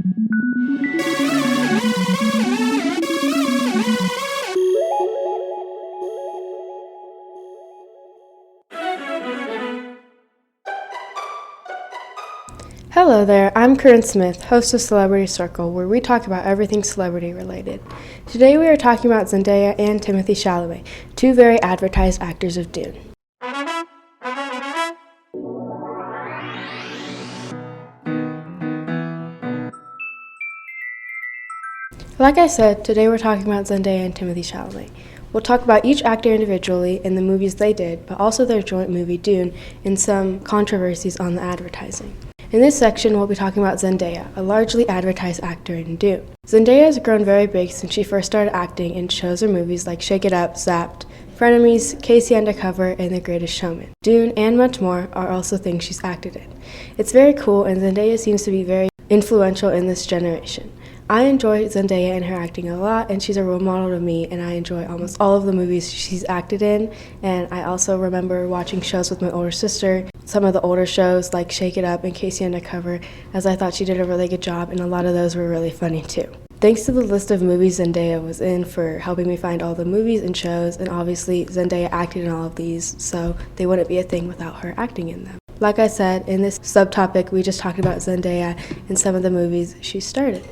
Hello there, I'm Corinne Smith, host of Celebrity Circle, where we talk about everything celebrity related. Today we are talking about Zendaya and Timothy Chalamet, two very advertised actors of Dune. Like I said, today we're talking about Zendaya and Timothy Chalamet. We'll talk about each actor individually and the movies they did, but also their joint movie Dune and some controversies on the advertising. In this section, we'll be talking about Zendaya, a largely advertised actor in Dune. Zendaya has grown very big since she first started acting in shows or movies like Shake It Up, Zapped, Frenemies, Casey Undercover, and The Greatest Showman. Dune and much more are also things she's acted in. It's very cool, and Zendaya seems to be very influential in this generation. I enjoy Zendaya and her acting a lot, and she's a role model to me, and I enjoy almost all of the movies she's acted in. And I also remember watching shows with my older sister, some of the older shows like Shake It Up and Casey Undercover, as I thought she did a really good job, and a lot of those were really funny too. Thanks to the list of movies Zendaya was in for helping me find all the movies and shows, and obviously Zendaya acted in all of these, so they wouldn't be a thing without her acting in them. Like I said, in this subtopic, we just talked about Zendaya and some of the movies she starred in.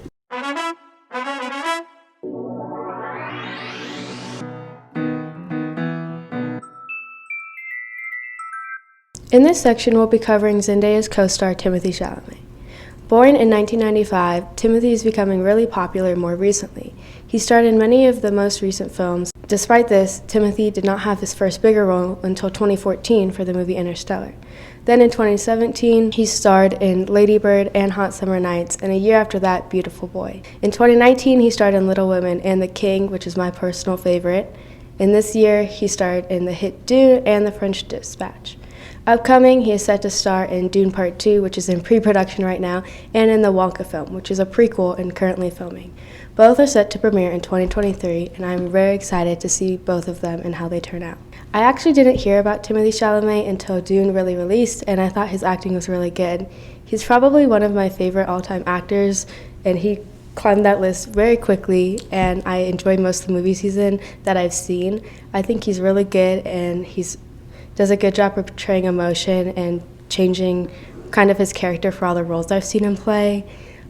In this section, we'll be covering Zendaya's co-star Timothy Chalamet. Born in 1995, Timothy is becoming really popular more recently. He starred in many of the most recent films. Despite this, Timothy did not have his first bigger role until 2014 for the movie Interstellar. Then in 2017, he starred in Lady Bird and Hot Summer Nights, and a year after that, Beautiful Boy. In 2019, he starred in Little Women and The King, which is my personal favorite. And this year, he starred in the hit Dune and The French Dispatch. Upcoming, he is set to star in Dune Part 2, which is in pre-production right now, and in the Wonka film, which is a prequel and currently filming. Both are set to premiere in 2023, and I'm very excited to see both of them and how they turn out. I actually didn't hear about Timothy Chalamet until Dune really released, and I thought his acting was really good. He's probably one of my favorite all-time actors, and he climbed that list very quickly, and I enjoy most of the movies he's in that I've seen. I think he's really good, and he's does a good job of portraying emotion and changing kind of his character for all the roles I've seen him play.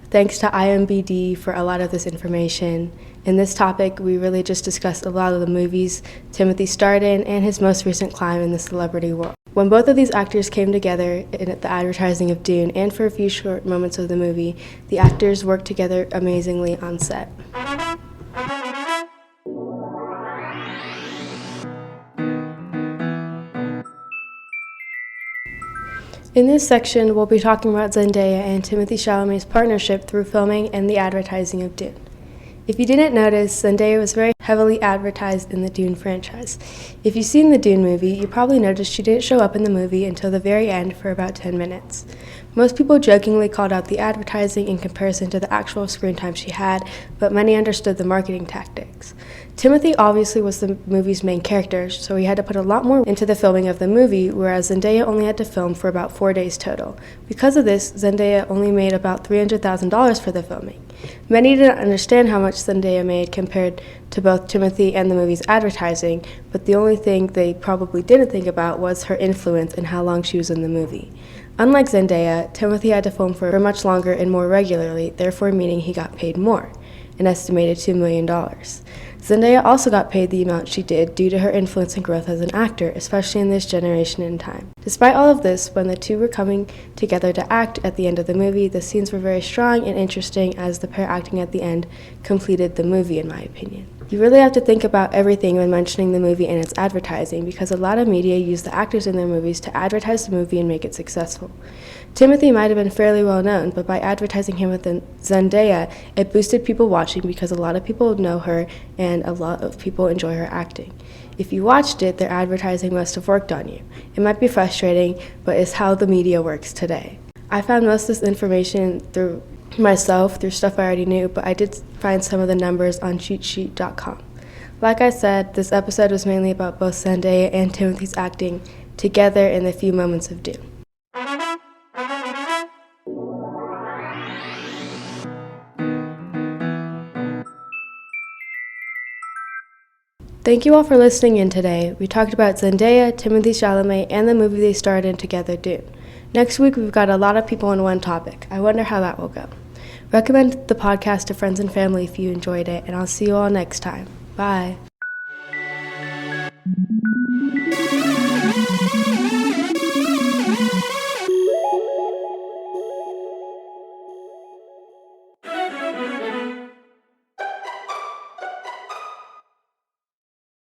Thanks to IMDb for a lot of this information. In this topic, we really just discussed a lot of the movies Timothy starred in and his most recent climb in the celebrity world. When both of these actors came together in the advertising of Dune and for a few short moments of the movie, the actors worked together amazingly on set. In this section, we'll be talking about Zendaya and Timothy Chalamet's partnership through filming and the advertising of Dune. If you didn't notice, Zendaya was very heavily advertised in the Dune franchise. If you've seen the Dune movie, you probably noticed she didn't show up in the movie until the very end for about 10 minutes. Most people jokingly called out the advertising in comparison to the actual screen time she had, but many understood the marketing tactics. Timothy obviously was the movie's main character, so he had to put a lot more into the filming of the movie, whereas Zendaya only had to film for about 4 days total. Because of this, Zendaya only made about $300,000 for the filming. Many didn't understand how much Zendaya made compared to both Timothy and the movie's advertising, but the only thing they probably didn't think about was her influence and how long she was in the movie. Unlike Zendaya, Timothy had to film for much longer and more regularly, therefore meaning he got paid more, an estimated $2 million. Zendaya also got paid the amount she did due to her influence and growth as an actor, especially in this generation and time. Despite all of this, when the two were coming together to act at the end of the movie, the scenes were very strong and interesting as the pair acting at the end completed the movie, in my opinion. You really have to think about everything when mentioning the movie and its advertising, because a lot of media use the actors in their movies to advertise the movie and make it successful. Timothy might have been fairly well known, but by advertising him with Zendaya, it boosted people watching because a lot of people know her and a lot of people enjoy her acting. If you watched it, their advertising must have worked on you. It might be frustrating, but it's how the media works today. I found most of this information through myself, through stuff I already knew, but I did find some of the numbers on cheatsheet.com. Like I said, this episode was mainly about both Zendaya and Timothy's acting together in the few moments of Dune. Thank you all for listening in today. We talked about Zendaya, Timothy Chalamet, and the movie they starred in together, Dune. Next week, we've got a lot of people on one topic. I wonder how that will go. Recommend the podcast to friends and family if you enjoyed it, and I'll see you all next time. Bye.